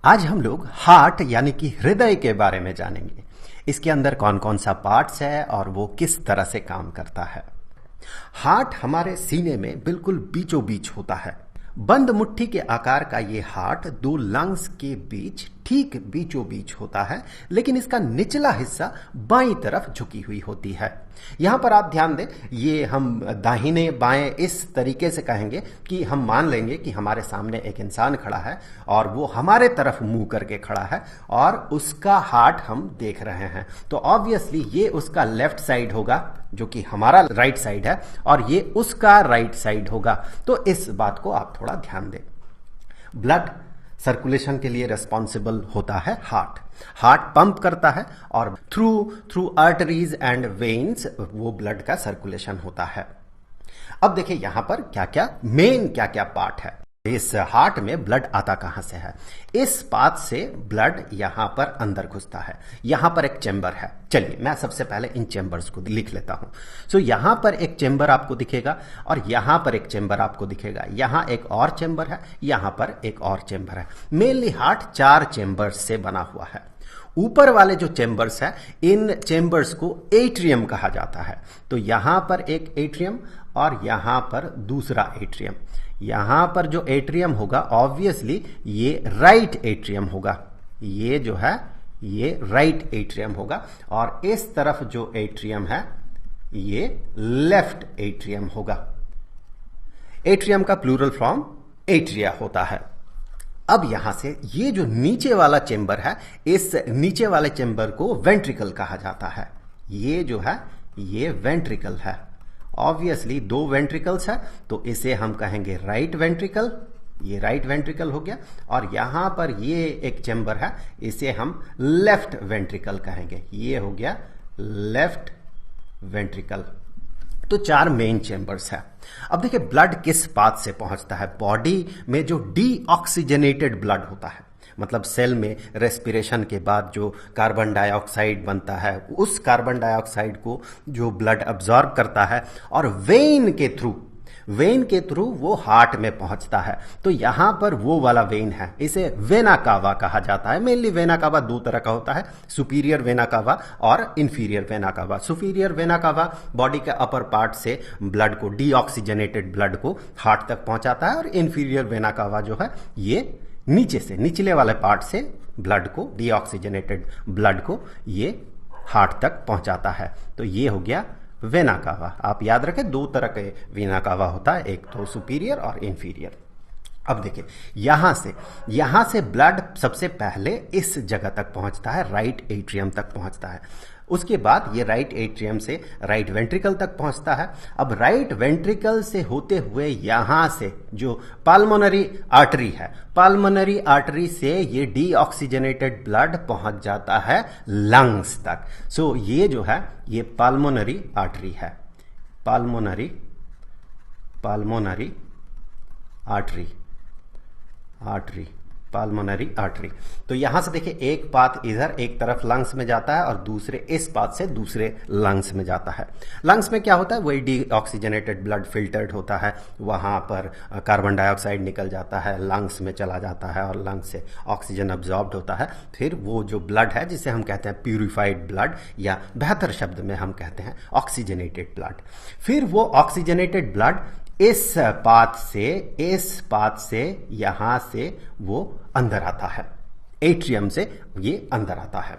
आज हम लोग हार्ट यानी कि हृदय के बारे में जानेंगे। इसके अंदर कौन कौन सा पार्ट्स है और वो किस तरह से काम करता है। हार्ट हमारे सीने में बिल्कुल बीचों बीच होता है। बंद मुट्ठी के आकार का ये हार्ट दो लंग्स के बीच ठीक बीचों बीच होता है, लेकिन इसका निचला हिस्सा बाईं तरफ झुकी हुई होती है। यहां पर आप ध्यान दें, ये हम दाहिने बाएं इस तरीके से कहेंगे कि हम मान लेंगे कि हमारे सामने एक इंसान खड़ा है और वो हमारे तरफ मुंह करके खड़ा है और उसका हार्ट हम देख रहे हैं, तो ऑब्वियसली ये उसका लेफ्ट साइड होगा जो कि हमारा राइट साइड है और ये उसका राइट साइड होगा। तो इस बात को आप थोड़ा ध्यान दें। ब्लड सर्कुलेशन के लिए रिस्पॉन्सिबल होता है हार्ट। हार्ट पंप करता है और थ्रू आर्टरीज एंड वेन्स वो ब्लड का सर्कुलेशन होता है। अब देखिए यहां पर क्या क्या पार्ट है। इस हार्ट में ब्लड आता कहां से है? इस पाथ से ब्लड यहां पर अंदर घुसता है। यहां पर एक चेंबर है। चलिए मैं सबसे पहले इन चेंबर्स को लिख लेता हूं। सो यहां पर एक चेंबर आपको दिखेगा और यहां पर एक चेंबर आपको दिखेगा। यहां एक और चेंबर है, यहां पर एक और चेंबर है। मेनली हार्ट 4 चेंबर्स से बना हुआ है। ऊपर वाले जो चेंबर्स है, इन चेंबर्स को एट्रियम कहा जाता है। तो यहां पर एक एट्रियम और यहां पर दूसरा एट्रियम। यहां पर जो एट्रियम होगा ऑब्वियसली ये राइट एट्रियम होगा। ये जो है ये राइट एट्रियम होगा और इस तरफ जो एट्रियम है ये लेफ्ट एट्रियम होगा। एट्रियम का प्लूरल फॉर्म एट्रिया होता है। अब यहां से ये जो नीचे वाला चेंबर है, इस नीचे वाले चेंबर को वेंट्रिकल कहा जाता है। ये जो है ये वेंट्रिकल है। ऑब्वियसली 2 वेंट्रिकल्स है तो इसे हम कहेंगे राइट वेंट्रिकल। ये राइट वेंट्रिकल हो गया और यहां पर ये एक चेंबर है, इसे हम लेफ्ट वेंट्रिकल कहेंगे। ये हो गया लेफ्ट वेंट्रिकल। तो 4 मेन चेंबर्स है। अब देखिए ब्लड किस पाथ से पहुंचता है। बॉडी में जो डीऑक्सीजनेटेड ब्लड होता है, मतलब सेल में रेस्पिरेशन के बाद जो कार्बन डाइऑक्साइड बनता है, उस कार्बन डाइऑक्साइड को जो ब्लड अब्जॉर्ब करता है और वेन के थ्रू वो हार्ट में पहुंचता है। तो यहां पर वो वाला वेन है, इसे वेना कावा कहा जाता है। मेनली वेना कावा 2 तरह का होता है, सुपीरियर वेना कावा और inferior vena cava. Superior vena cava body के अपर पार्ट से ब्लड को, डीऑक्सीजनेटेड ब्लड को हार्ट तक पहुंचाता है और इंफीरियर वेना कावा जो है ये नीचे से, निचले वाले पार्ट से ब्लड को, डीऑक्सीजनेटेड ब्लड को ये हार्ट तक पहुंचाता है। तो ये हो गया वेना कावा। आप याद रखें 2 तरह के वेना कावा होता है, एक तो सुपीरियर और इंफीरियर। अब देखिए यहां से ब्लड सबसे पहले इस जगह तक पहुंचता है, राइट एट्रियम तक पहुंचता है। उसके बाद ये राइट एट्रियम से राइट वेंट्रिकल तक पहुंचता है। अब राइट वेंट्रिकल से होते हुए यहां से जो पाल्मोनरी आर्टरी है, पाल्मोनरी आर्टरी से ये डीऑक्सीजनेटेड ब्लड पहुंच जाता है लंग्स तक। सो ये जो है ये पाल्मोनरी आर्टरी है। पाल्मोनरी पाल्मोनरी आर्टरी। तो यहां से देखिए एक पाथ इधर एक तरफ लंग्स में जाता है और दूसरे इस पाथ से दूसरे लंग्स में जाता है। लंग्स में क्या होता है, वही डीऑक्सीजनेटेड ब्लड फिल्टर्ड होता है, वहां पर कार्बन डाइऑक्साइड निकल जाता है, लंग्स में चला जाता है और लंग्स से ऑक्सीजन अब्जॉर्ब्ड होता है। फिर वो जो ब्लड है जिसे हम कहते हैं प्यूरिफाइड ब्लड, या बेहतर शब्द में हम कहते हैं ऑक्सीजनेटेड ब्लड, फिर वो ऑक्सीजनेटेड ब्लड इस पाथ से यहां से वो अंदर आता है, एट्रियम से ये अंदर आता है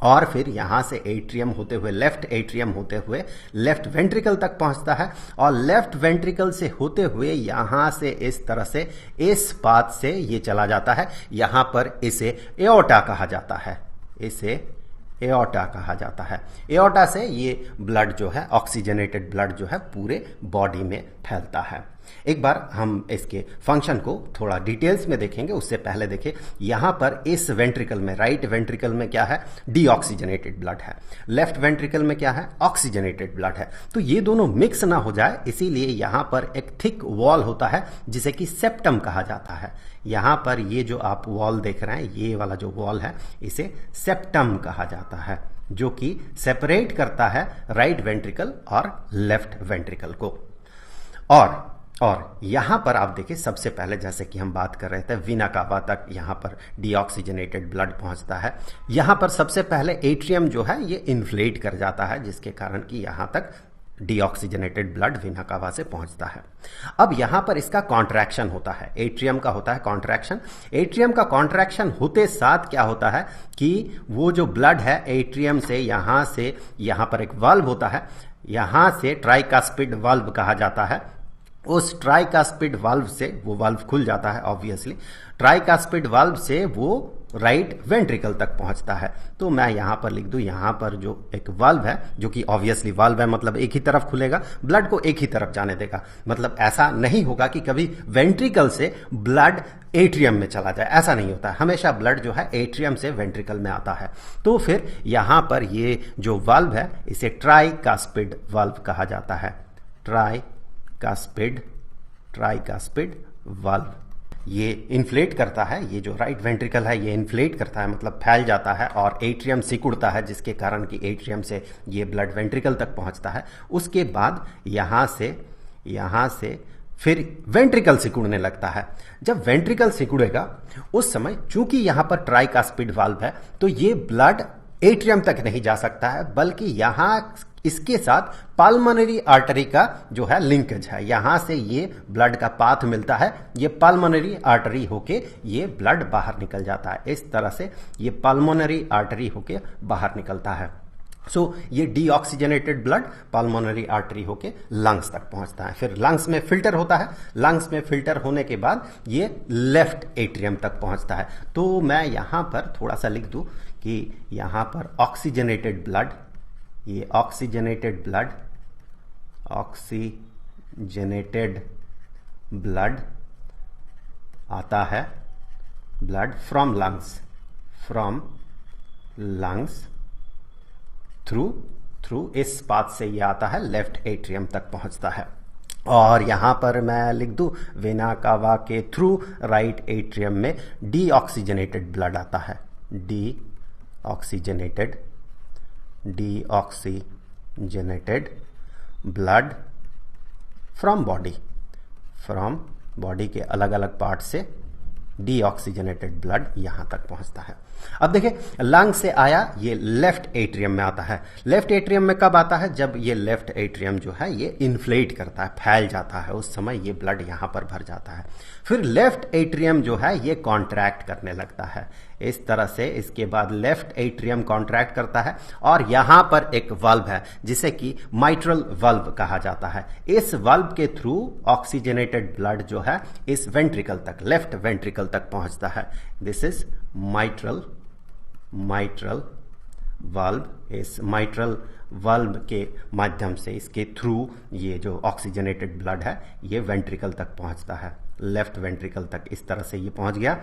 और फिर यहां से एट्रियम होते हुए, लेफ्ट एट्रियम होते हुए लेफ्ट वेंट्रिकल तक पहुंचता है और लेफ्ट वेंट्रिकल से होते हुए यहां से इस तरह से इस पाथ से ये चला जाता है। यहां पर इसे एओर्टा कहा जाता है, इसे एओर्टा कहा जाता है। एओर्टा से ये ब्लड जो है, ऑक्सीजनेटेड ब्लड जो है पूरे बॉडी में फैलता है। एक बार हम इसके फंक्शन को थोड़ा डिटेल्स में देखेंगे, उससे पहले देखिए यहां पर इस वेंट्रिकल में, राइट वेंट्रिकल में क्या है, डीऑक्सीजनेटेड ब्लड है। लेफ्ट वेंट्रिकल में क्या है, ऑक्सीजनेटेड ब्लड है। तो ये दोनों मिक्स ना हो जाए इसीलिए यहां पर एक थिक वॉल होता है जिसे कि सेप्टम कहा जाता है। यहां पर ये जो आप वॉल देख रहे हैं, ये वाला जो वॉल है इसे सेप्टम कहा जाता है, जो कि सेपरेट करता है राइट वेंट्रिकल और लेफ्ट वेंट्रिकल को। और और यहां पर आप देखिए सबसे पहले जैसे कि हम बात कर रहे थे वीना कावा तक यहां पर डीऑक्सीजनेटेड ब्लड पहुंचता है। यहां पर सबसे पहले एट्रियम जो है ये इन्फ्लेट कर जाता है, जिसके कारण कि यहां तक डीऑक्सीजनेटेड ब्लड वीना कावा से पहुंचता है। अब यहां पर इसका कॉन्ट्रैक्शन होता है, एट्रियम का होता है कॉन्ट्रैक्शन। एट्रियम का कॉन्ट्रैक्शन होते साथ क्या होता है कि वो जो ब्लड है एट्रियम से यहां पर एक वाल्व होता है, यहां से ट्राइकास्पिड वाल्व कहा जाता है। उस ट्राइकास्पिड वाल्व से वो वाल्व खुल जाता है, ऑब्वियसली ट्राइकास्पिड वाल्व से वो राइट वेंट्रिकल तक पहुंचता है। तो मैं यहां पर लिख दूं, यहां पर जो एक वाल्व है, जो कि ऑब्वियसली वाल्व है मतलब एक ही तरफ खुलेगा, ब्लड को एक ही तरफ जाने देगा। मतलब ऐसा नहीं होगा कि कभी वेंट्रिकल से ब्लड एट्रियम में चला जाए, ऐसा नहीं होता। हमेशा ब्लड जो है एट्रियम से वेंट्रिकल में आता है। तो फिर यहां पर ये जो वाल्व है इसे ट्राइकास्पिड वाल्व कहा जाता है। ट्राइकास्पिड वाल्व ये इन्फ्लेट करता है, ये जो राइट वेंट्रिकल है ये इन्फ्लेट करता है, मतलब फैल जाता है और एट्रियम सिकुड़ता है, जिसके कारण कि एट्रियम से ये ब्लड वेंट्रिकल तक पहुंचता है। उसके बाद यहां से फिर वेंट्रिकल सिकुड़ने लगता है। जब वेंट्रिकल सिकुड़ेगा उस समय चूंकि यहां पर ट्राइकास्पिड वाल्व है तो ये ब्लड एट्रियम तक नहीं जा सकता है, बल्कि यहां इसके साथ पाल्मोनरी आर्टरी का जो है लिंकेज है, यहां से ये ब्लड का पाथ मिलता है, ये पाल्मोनरी आर्टरी होके ये ब्लड बाहर निकल जाता है। इस तरह से ये पाल्मोनरी आर्टरी होके बाहर निकलता है। ये डीऑक्सीजनेटेड ब्लड पाल्मोनरी आर्टरी होके लंग्स तक पहुंचता है। फिर लंग्स में फिल्टर होता है, लंग्स में फिल्टर होने के बाद ये लेफ्ट एट्रियम तक पहुंचता है। तो मैं यहां पर थोड़ा सा लिख दूं कि यहां पर ऑक्सीजनेटेड ब्लड, ये ऑक्सीजनेटेड ब्लड आता है, ब्लड फ्रॉम लंग्स थ्रू इस पाथ से ये आता है, लेफ्ट एट्रियम तक पहुंचता है। और यहां पर मैं लिख दूं वेना कावा के थ्रू राइट एट्रियम में डीऑक्सीजनेटेड ब्लड आता है, डीऑक्सीजनेटेड ब्लड फ्रॉम बॉडी के अलग अलग पार्ट से डीऑक्सीजनेटेड ब्लड यहां तक पहुंचता है। अब देखिए लंग से आया, ये लेफ्ट एट्रियम में आता है। लेफ्ट एट्रियम में कब आता है? जब ये लेफ्ट एट्रियम जो है ये इन्फ्लेट करता है, फैल जाता है, उस समय ये ब्लड यहां पर भर जाता है। फिर लेफ्ट एट्रियम जो है ये कॉन्ट्रैक्ट करने लगता है इस तरह से। इसके बाद लेफ्ट एट्रियम कॉन्ट्रैक्ट करता है और यहां पर एक वाल्व है जिसे कि माइट्रल वाल्व कहा जाता है। इस वाल्व के थ्रू ऑक्सीजनेटेड ब्लड जो है इस वेंट्रिकल तक, लेफ्ट वेंट्रिकल तक पहुंचता है। This is mitral valve. इस माइट्रल वाल्व के माध्यम से, इसके थ्रू ये जो ऑक्सीजनेटेड ब्लड है ये वेंट्रिकल तक पहुंचता है, लेफ्ट वेंट्रिकल तक। इस तरह से ये पहुंच गया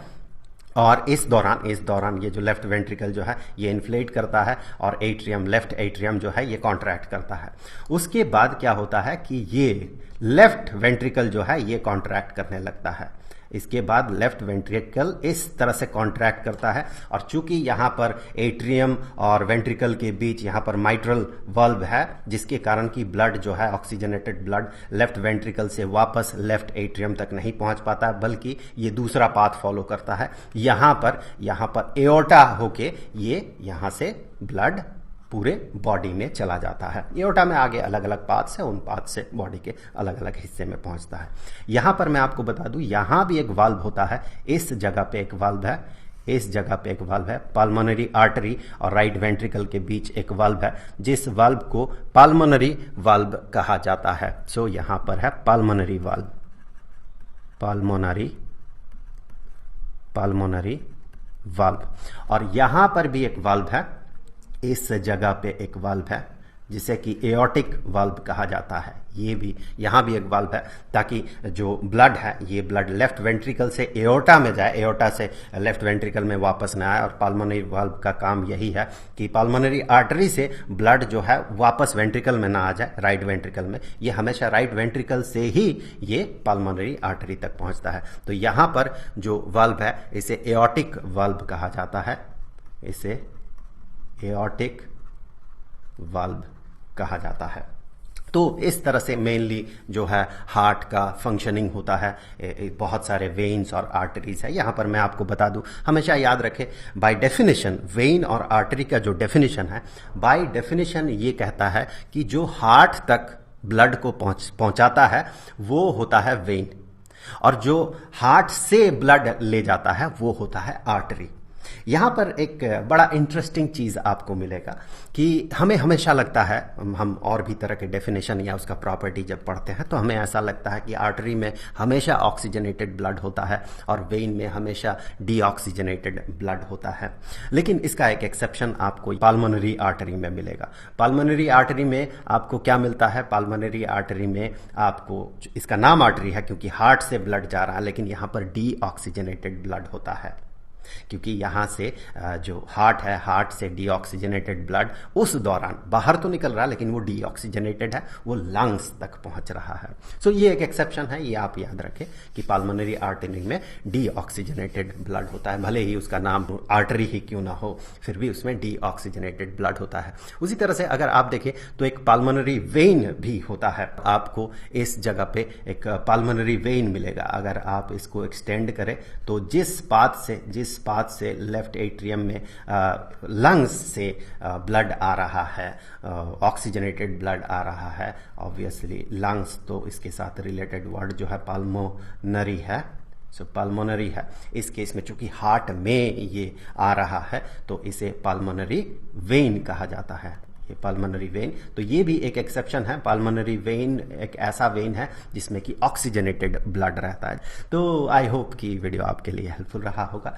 और इस दौरान ये जो लेफ्ट वेंट्रिकल जो है ये इन्फ्लेट करता है और एट्रियम, लेफ्ट एट्रियम जो है ये कॉन्ट्रैक्ट करता है। उसके बाद क्या होता है कि ये लेफ्ट वेंट्रिकल जो है ये कॉन्ट्रैक्ट करने लगता है। इसके बाद लेफ्ट वेंट्रिकल इस तरह से कॉन्ट्रैक्ट करता है और चूंकि यहां पर एट्रियम और वेंट्रिकल के बीच यहां पर माइट्रल वाल्व है, जिसके कारण कि ब्लड जो है ऑक्सीजनेटेड ब्लड लेफ्ट वेंट्रिकल से वापस लेफ्ट एट्रियम तक नहीं पहुंच पाता, बल्कि ये दूसरा पाथ फॉलो करता है। यहां पर एओर्टा होके ये यहां से ब्लड पूरे बॉडी में चला जाता है। एओर्टा में आगे अलग अलग पाथ्स है, उन पाथ से बॉडी के अलग अलग हिस्से में पहुंचता है। यहां पर मैं आपको बता दूं यहां भी एक वाल्व होता है, इस जगह पे एक वाल्व है, पाल्मोनरी आर्टरी और राइट वेंट्रिकल के बीच एक वाल्व है, जिस वाल्व को पाल्मोनरी वाल्व कहा जाता है। यहां पर है पाल्मोनरी वाल्व। और यहां पर भी एक वाल्व है, इस जगह पे एक वाल्व है जिसे कि एओर्टिक वाल्व कहा जाता है। यहां भी एक वाल्व है ताकि जो ब्लड है ये ब्लड लेफ्ट वेंट्रिकल से एओर्टा में जाए, एओर्टा से लेफ्ट वेंट्रिकल में वापस न आए। और पाल्मोनरी वाल्व का काम यही है कि पाल्मोनरी आर्टरी से ब्लड जो है वापस वेंट्रिकल में ना आ जाए, राइट वेंट्रिकल में। ये हमेशा राइट वेंट्रिकल से ही ये पाल्मोनरी आर्टरी तक पहुंचता है। तो यहां पर जो वाल्व है इसे एओर्टिक वाल्व कहा जाता है, इसे एओर्टिक वाल्व कहा जाता है। तो इस तरह से मेनली जो है हार्ट का फंक्शनिंग होता है। बहुत सारे वेन्स और आर्टरीज है। यहाँ पर मैं आपको बता दूं, हमेशा याद रखें, बाय डेफिनेशन वेन और आर्टरी का जो डेफिनेशन है, बाय डेफिनेशन ये कहता है कि जो हार्ट तक ब्लड को पहुंचाता है वो होता है वेन, और जो हार्ट से ब्लड ले जाता है वो होता है आर्टरी। यहां पर एक बड़ा इंटरेस्टिंग चीज आपको मिलेगा कि हमें हमेशा लगता है, हम और भी तरह के डेफिनेशन या उसका प्रॉपर्टी जब पढ़ते हैं तो हमें ऐसा लगता है कि आर्टरी में हमेशा ऑक्सीजनेटेड ब्लड होता है और वेन में हमेशा डीऑक्सीजनेटेड ब्लड होता है। लेकिन इसका एक एक्सेप्शन आपको पाल्मोनरी आर्टरी में मिलेगा। पाल्मोनरी आर्टरी में आपको क्या मिलता है? पाल्मोनरी आर्टरी में आपको, इसका नाम आर्टरी है क्योंकि हार्ट से ब्लड जा रहा है, लेकिन यहां पर डीऑक्सीजनेटेड ब्लड होता है, क्योंकि यहां से जो हार्ट है, हार्ट से डीऑक्सीजनेटेड ब्लड उस दौरान बाहर तो निकल रहा है लेकिन वो डीऑक्सीजनेटेड है, वो लंग्स तक पहुंच रहा है। सो ये एक एक्सेप्शन है, ये आप याद रखें कि पाल्मोनरी आर्टरी में डीऑक्सीजनेटेड ब्लड होता है। भले ही उसका नाम आर्टरी ही क्यों ना हो, फिर भी उसमें डीऑक्सीजनेटेड ब्लड होता है। उसी तरह से अगर आप देखें तो एक पाल्मोनरी वेन भी होता है। आपको इस जगह पे एक पाल्मोनरी वेन मिलेगा। अगर आप इसको एक्सटेंड करें तो जिस पाथ से लेफ्ट एट्रियम में लंग्स से ब्लड आ रहा है, ऑक्सीजनेटेड ब्लड आ रहा है, ऑब्वियसली लंग्स तो इसके साथ रिलेटेड वर्ड जो है पाल्मोनरी है, सो पाल्मोनरी है। इस केस में चूंकि हार्ट में ये आ रहा है तो इसे पाल्मोनरी वेन कहा जाता है, ये पाल्मोनरी वेन। तो ये भी एक एक्सेप्शन है। पाल्मोनरी वेन एक ऐसा वेन है जिसमें कि ऑक्सीजनेटेड ब्लड रहता है। तो आई होप कि वीडियो आपके लिए हेल्पफुल रहा होगा।